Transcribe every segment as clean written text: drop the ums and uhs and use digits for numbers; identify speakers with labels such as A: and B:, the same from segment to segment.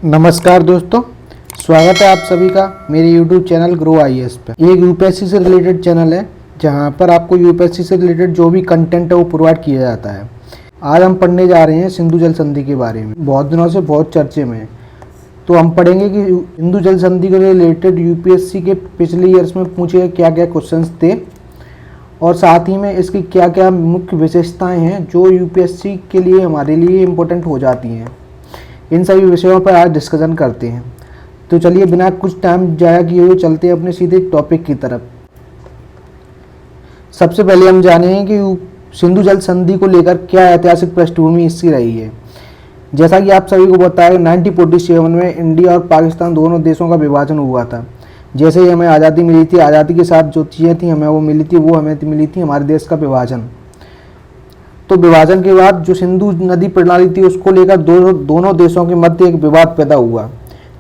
A: नमस्कार दोस्तों, स्वागत है आप सभी का मेरे YouTube चैनल ग्रो IAS पे। ये एक यूपीएससी से रिलेटेड चैनल है जहां पर आपको यूपीएससी से रिलेटेड जो भी कंटेंट है वो प्रोवाइड किया जाता है। आज हम पढ़ने जा रहे हैं सिंधु जल संधि के बारे में। बहुत दिनों से बहुत चर्चे में है, तो हम पढ़ेंगे कि सिंधु जल संधि के रिलेटेड यूपीएससी के पिछले ईयर्स में पूछे गए क्या क्या क्वेश्चन थे और साथ ही में इसकी क्या क्या मुख्य विशेषताएँ हैं जो यूपीएससी के लिए हमारे लिए इम्पोर्टेंट हो जाती हैं। इन सभी विषयों पर आज डिस्कशन करते हैं। तो चलिए बिना कुछ टाइम जाया किए हुए चलते हैं अपने सीधे टॉपिक की तरफ। सबसे पहले हम जानेंगे कि सिंधु जल संधि को लेकर क्या ऐतिहासिक पृष्ठभूमि इसकी रही है। जैसा कि आप सभी को पता है 1947 में इंडिया और पाकिस्तान दोनों देशों का विभाजन हुआ था। जैसे ही हमें आज़ादी मिली थी, आज़ादी के साथ जो चीज़ें थी हमें वो मिली थी, वो हमें मिली थी हमारे देश का विभाजन। तो विभाजन के बाद जो सिंधु नदी प्रणाली थी उसको लेकर दोनों देशों के मध्य एक विवाद पैदा हुआ,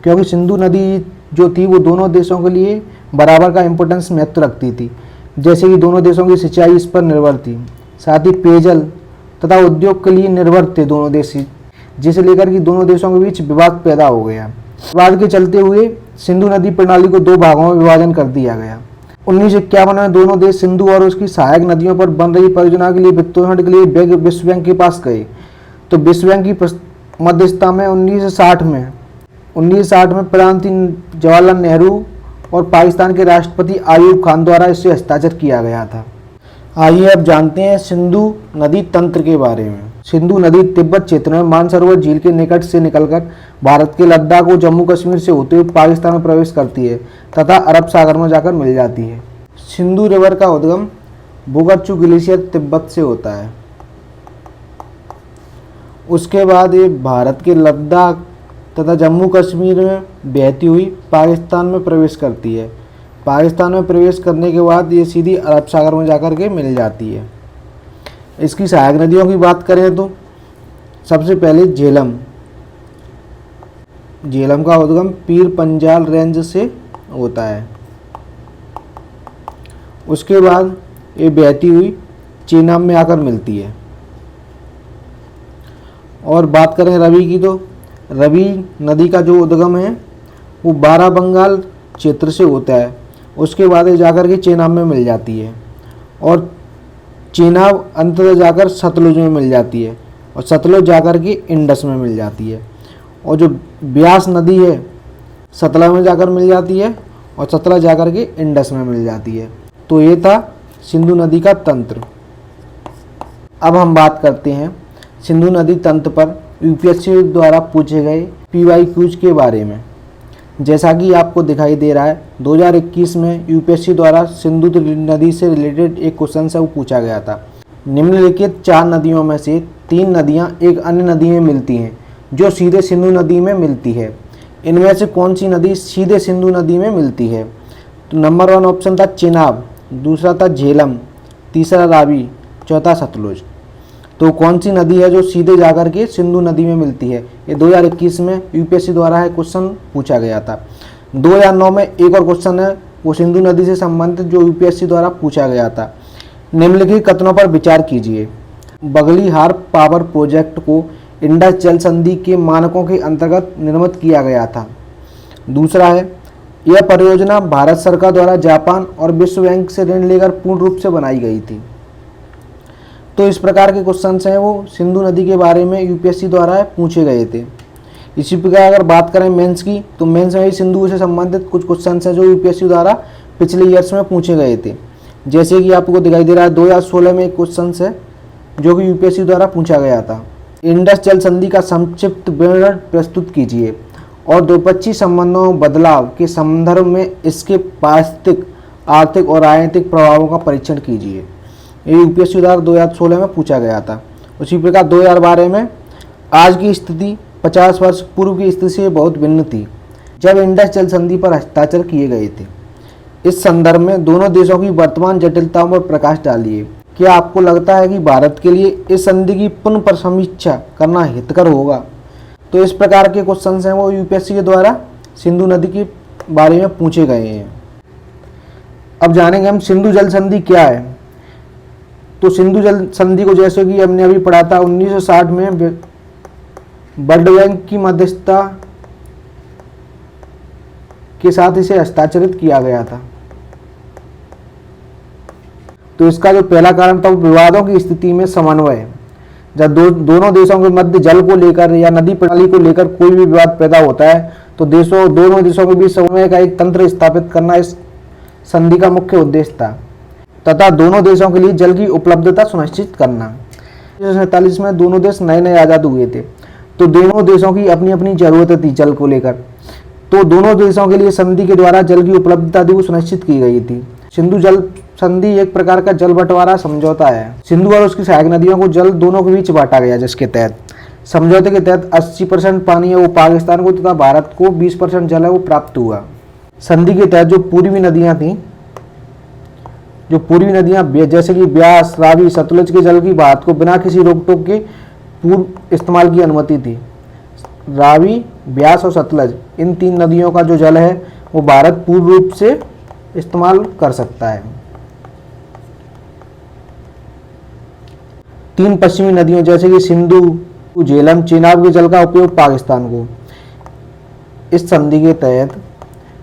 A: क्योंकि सिंधु नदी जो थी वो दोनों देशों के लिए बराबर का इम्पोर्टेंस महत्व रखती थी। जैसे कि दोनों देशों की सिंचाई इस पर निर्भर थी, साथ ही पेयजल तथा उद्योग के लिए निर्भर थे दोनों देश, जिसे लेकर कि दोनों देशों के बीच विवाद पैदा हो गया। विवाद के चलते हुए सिंधु नदी प्रणाली को दो भागों में विभाजन कर दिया गया। 1951 में दोनों देश सिंधु और उसकी सहायक नदियों पर बन रही परियोजना के लिए वित्तपोषण के लिए विश्व बैंक के पास गए। तो विश्व बैंक की मध्यस्थता में 1960 में प्रधानमंत्री जवाहरलाल नेहरू और पाकिस्तान के राष्ट्रपति आयूब खान द्वारा इसे हस्ताक्षर किया गया था। आइए अब जानते हैं सिंधु नदी तंत्र के बारे में। सिंधु नदी तिब्बत क्षेत्र में मानसरोवर झील के निकट से निकलकर भारत के लद्दाख और जम्मू कश्मीर से होते हुए पाकिस्तान में प्रवेश करती है तथा अरब सागर में जाकर मिल जाती है। सिंधु रिवर का उद्गम बोगरचू ग्लेशियर तिब्बत से होता है। उसके बाद ये भारत के लद्दाख तथा जम्मू कश्मीर में बहती हुई पाकिस्तान में प्रवेश करती है। पाकिस्तान में प्रवेश करने के बाद ये सीधी अरब सागर में जाकर के मिल जाती है। इसकी सहायक नदियों की बात करें तो सबसे पहले झेलम का उद्गम पीर पंजाल रेंज से होता है। उसके बाद ये बहती हुई चेनाब में आकर मिलती है। और बात करें रवि की तो रवि नदी का जो उद्गम है वो बारा बंगाल क्षेत्र से होता है। उसके बाद ये जाकर के चेनाब में मिल जाती है और चेनाब अंततः जाकर सतलुज में मिल जाती है और सतलुज जाकर के इंडस में मिल जाती है। और जो ब्यास नदी है सतलज में जाकर मिल जाती है और सतलज जाकर के इंडस में मिल जाती है। तो ये था सिंधु नदी का तंत्र। अब हम बात करते हैं सिंधु नदी तंत्र पर यूपीएससी द्वारा पूछे गए PYQs के बारे में। जैसा कि आपको दिखाई दे रहा है 2021 में यूपीएससी द्वारा सिंधु नदी से रिलेटेड एक क्वेश्चन है वो पूछा गया था। निम्नलिखित 4 नदियों में से 3 नदियां एक अन्य नदी में मिलती हैं जो सीधे सिंधु नदी में मिलती है। इनमें से कौन सी नदी सीधे सिंधु नदी में मिलती है? तो नंबर 1 ऑप्शन था चेनाब, दूसरा था झेलम, तीसरा रावी, चौथा सतलुज। तो कौन सी नदी है जो सीधे जाकर के सिंधु नदी में मिलती है? ये 2021 में यूपीएससी द्वारा है क्वेश्चन पूछा गया था। 2009 में एक और क्वेश्चन है वो सिंधु नदी से संबंधित जो यूपीएससी द्वारा पूछा गया था। निम्नलिखित कथनों पर विचार कीजिए। बगलीहार पावर प्रोजेक्ट को इंडस जल संधि के मानकों के अंतर्गत निर्मित किया गया था। दूसरा है यह परियोजना भारत सरकार द्वारा जापान और विश्व बैंक से ऋण लेकर पूर्ण रूप से बनाई गई थी। तो इस प्रकार के क्वेश्चन हैं वो सिंधु नदी के बारे में यूपीएससी द्वारा पूछे गए थे। इसी प्रकार अगर बात करें मेंस की तो मेंस में भी सिंधु से संबंधित कुछ क्वेश्चन हैं जो यूपीएससी द्वारा पिछले ईयर्स में पूछे गए थे। जैसे कि आपको दिखाई दे रहा है 2016 में एक क्वेश्चन है जो कि यूपीएससी द्वारा पूछा गया था। इंडस जल संधि का संक्षिप्त विवरण प्रस्तुत कीजिए और द्विपक्षीय संबंधों में बदलाव के संदर्भ में इसके पारिस्थितिक, आर्थिक और राजनीतिक प्रभावों का परीक्षण कीजिए। ये यूपीएससी द्वारा 2016 में पूछा गया था। उसी प्रकार 2012 में आज की स्थिति 50 वर्ष पूर्व की स्थिति से बहुत भिन्न थी जब इंडस जल संधि पर हस्ताक्षर किए गए थे। इस संदर्भ में दोनों देशों की वर्तमान जटिलताओं पर प्रकाश डालिए। क्या आपको लगता है कि भारत के लिए इस संधि की पुनः समीक्षा करना हितकर होगा? तो इस प्रकार के क्वेश्चन हैं वो यूपीएससी के द्वारा सिंधु नदी के बारे में पूछे गए हैं। अब जानेंगे हम सिंधु जल संधि क्या है। तो सिंधु जल संधि को जैसे कि हमने अभी पढ़ा था 1960 में वर्ल्ड बैंक की मध्यस्थता के साथ इसे हस्ताक्षरित किया गया था। तो इसका जो पहला कारण था वो विवादों की स्थिति में समन्वय। जब दोनों देशों के मध्य जल को लेकर या नदी प्रणाली को लेकर कोई भी विवाद पैदा होता है तो दोनों देशों के बीच समन्वय का एक तंत्र स्थापित करना इस संधि का मुख्य उद्देश्य था तथा दोनों देशों के लिए जल की उपलब्धता सुनिश्चित करना। 1947 में दोनों देश नए नए आज़ाद हुए थे, तो दोनों देशों की अपनी अपनी जरूरत थी जल को लेकर। तो दोनों देशों के लिए संधि के द्वारा जल की उपलब्धता थी वो सुनिश्चित की गई थी। सिंधु जल संधि एक प्रकार का जल बंटवारा समझौता है। सिंधु और उसकी सहायक नदियों को जल दोनों के बीच बांटा गया, जिसके तहत समझौते के तहत 80% पानी है वो पाकिस्तान को तथा भारत को 20% जल है वो प्राप्त हुआ। संधि के तहत जो पूर्वी नदियां थीं, जैसे कि ब्यास, रावी, सतलुज के जल की भारत को बिना किसी रोक टोक के पूर्व इस्तेमाल की अनुमति थी। रावी, ब्यास और सतलज इन 3 नदियों का जो जल है वो भारत पूर्ण रूप से इस्तेमाल कर सकता है। 3 पश्चिमी नदियों जैसे कि सिंधु, झेलम, चेनाब के जल का उपयोग पाकिस्तान को। इस संधि के तहत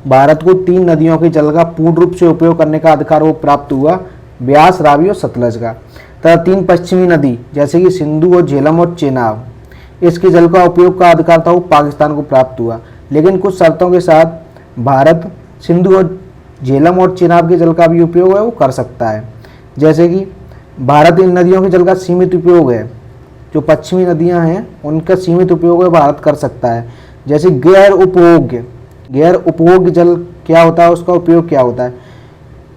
A: भारत को 3 नदियों के जल का पूर्ण रूप से उपयोग करने का अधिकार वो प्राप्त हुआ, ब्यास, रावी और सतलज का। तथा 3 पश्चिमी नदी जैसे कि सिंधु और झेलम और चेनाब इसके जल का उपयोग का अधिकार था वो पाकिस्तान को प्राप्त हुआ। लेकिन कुछ शर्तों के साथ भारत सिंधु और झेलम और चेनाब के जल का भी उपयोग है वो कर सकता है। जैसे कि भारत इन नदियों के जल का सीमित उपयोग है, जो पश्चिमी नदियां हैं उनका सीमित उपयोग है भारत कर सकता है। जैसे गैर उपभोग्य जल क्या होता है, उसका उपयोग क्या होता है।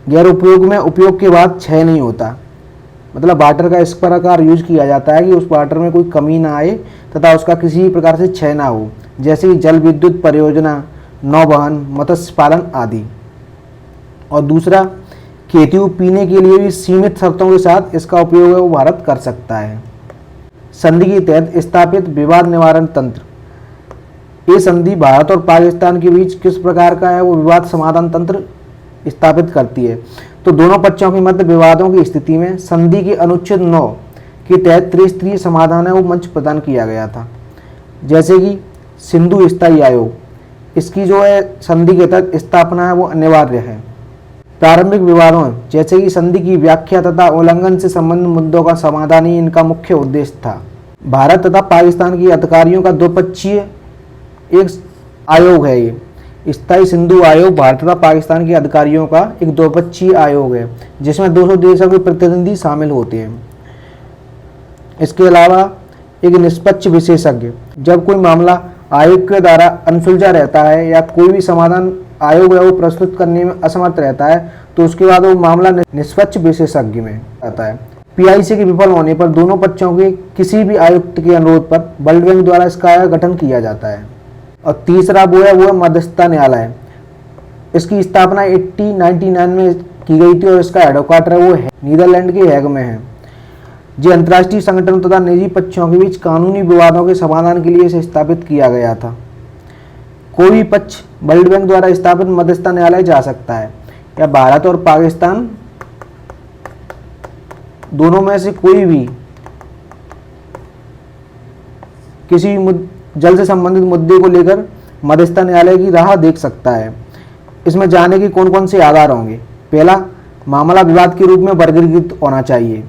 A: गैर उपयोग में उपयोग के बाद क्षय नहीं होता, मतलब वाटर का इस प्रकार यूज किया जाता है कि उस वाटर में कोई कमी ना आए तथा उसका किसी भी प्रकार से क्षय ना हो, जैसे कि जल विद्युत परियोजना, नौवहन, मत्स्य पालन आदि। और दूसरा, खेती व पीने के लिए भी सीमित शर्तों के साथ इसका उपयोग है वो भारत कर सकता है। संधि के तहत स्थापित विवाद निवारण तंत्र। ये संधि भारत और पाकिस्तान के बीच किस प्रकार का है वो विवाद समाधान तंत्र स्थापित करती है। तो दोनों पक्षों के मध्य विवादों की स्थिति में संधि के अनुच्छेद 9 के तहत त्रिस्तरीय समाधान है वो मंच प्रदान किया गया था। जैसे कि सिंधु स्थायी आयोग, इसकी जो है संधि के तहत स्थापना है वो अनिवार्य है। प्रारंभिक विवादों जैसे कि संधि की व्याख्या तथा उल्लंघन से संबंधित मुद्दों का समाधान ही इनका मुख्य उद्देश्य था। भारत तथा पाकिस्तान की अधिकारियों का द्विपक्षीय एक आयोग है। ये स्थायी सिंधु आयोग भारत तथा पाकिस्तान के अधिकारियों का एक द्विपक्षीय आयोग है, जिसमें 200 देशों के प्रतिनिधि शामिल होते हैं। इसके अलावा एक निष्पक्ष विशेषज्ञ, जब कोई मामला आयोग के द्वारा अनसुलझा रहता है या कोई भी समाधान आयोग है वो प्रस्तुत करने में असमर्थ रहता है तो उसके बाद वो मामला निष्पक्ष विशेषज्ञ में आता है। पीआईसी के विफल होने पर दोनों पक्षों के किसी भी आयुक्त के अनुरोध पर वर्ल्ड बैंक द्वारा इसका गठन किया जाता है। और तीसरा वो है मध्यस्थता न्यायालय। इसकी स्थापना 1899 में की गई थी और इसका हेडक्वार्टर वो नीदरलैंड के हैग में है। जो अंतर्राष्ट्रीय संगठन तथा निजी पक्षों के बीच कानूनी विवादों के समाधान के लिए इसे स्थापित किया गया था। कोई भी पक्ष वर्ल्ड बैंक द्वारा स्थापित मध्यस्थता न्यायालय जा सकता है या भारत और पाकिस्तान दोनों में से कोई भी किसी भी जल से संबंधित मुद्दे को लेकर मध्यस्थता न्यायालय की राह देख सकता है। इसमें जाने के कौन कौन से आधार होंगे। पहला, मामला विवाद के रूप में वर्गीकृत होना चाहिए।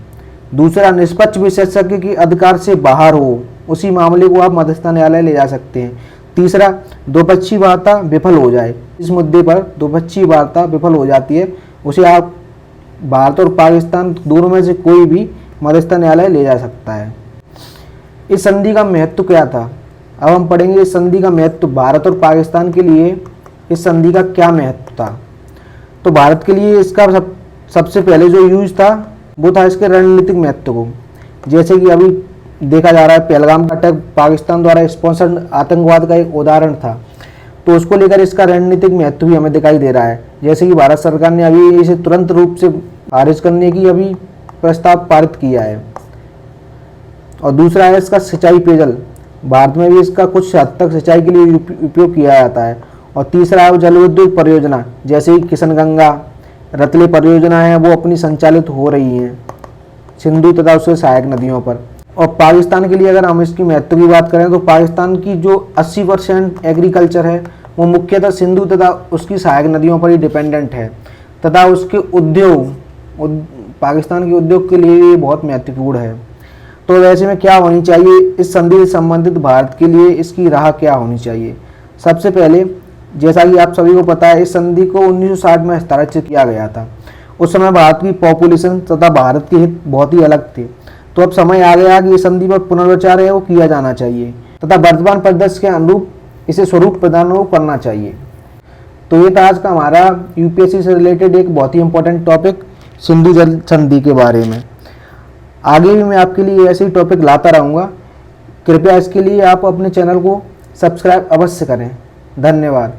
A: दूसरा, निष्पक्ष विशेषज्ञ के अधिकार से बाहर हो, उसी मामले को आप मध्यस्थता न्यायालय ले जा सकते हैं। तीसरा, द्विपक्षीय वार्ता विफल हो जाए। इस मुद्दे पर द्विपक्षीय वार्ता विफल हो जाती है, उसे आप भारत और पाकिस्तान दोनों में से कोई भी मध्यस्थता न्यायालय ले जा सकता है। इस संधि का महत्व क्या था, अब हम पढ़ेंगे इस संधि का महत्व। भारत और पाकिस्तान के लिए इस संधि का क्या महत्व था। तो भारत के लिए इसका सबसे पहले जो यूज था वो था इसके रणनीतिक महत्व को। जैसे कि अभी देखा जा रहा है पहलगाम का अटैक पाकिस्तान द्वारा स्पॉन्सर्ड आतंकवाद का एक उदाहरण था, तो उसको लेकर इसका रणनीतिक महत्व भी हमें दिखाई दे रहा है। जैसे कि भारत सरकार ने अभी इसे तुरंत रूप से खारिज करने की अभी प्रस्ताव पारित किया है। और दूसरा है इसका सिंचाई पेयजल, भारत में भी इसका कुछ हद तक सिंचाई के लिए उपयोग किया जाता है। और तीसरा है जल विद्युत परियोजना, जैसे कि किशनगंगा, रतले परियोजना है वो अपनी संचालित हो रही हैं सिंधु तथा उससे सहायक नदियों पर। और पाकिस्तान के लिए अगर हम इसकी महत्व की बात करें तो पाकिस्तान की जो 80% एग्रीकल्चर है वो मुख्यतः सिंधु तथा उसकी सहायक नदियों पर ही डिपेंडेंट है तथा उसके पाकिस्तान के उद्योग के लिए ये बहुत महत्वपूर्ण है। तो वैसे में क्या होनी चाहिए इस संधि से संबंधित भारत के लिए, इसकी राह क्या होनी चाहिए? सबसे पहले जैसा कि आप सभी को पता है, इस संधि को 1960 में हस्ताक्षर किया गया था। उस समय भारत की पॉपुलेशन तथा भारत के हित बहुत ही अलग थे। तो अब समय आ गया कि इस संधि पर पुनर्विचार है वो किया जाना चाहिए तथा वर्तमान परिदृश्य के अनुरूप इसे स्वरूप प्रदान करना चाहिए। तो ये था आज का हमारा यूपीएससी से रिलेटेड एक बहुत ही इंपॉर्टेंट टॉपिक, सिंधु जल संधि के बारे में। आगे भी मैं आपके लिए ऐसे ही टॉपिक लाता रहूँगा। कृपया इसके लिए आप अपने चैनल को सब्सक्राइब अवश्य करें। धन्यवाद।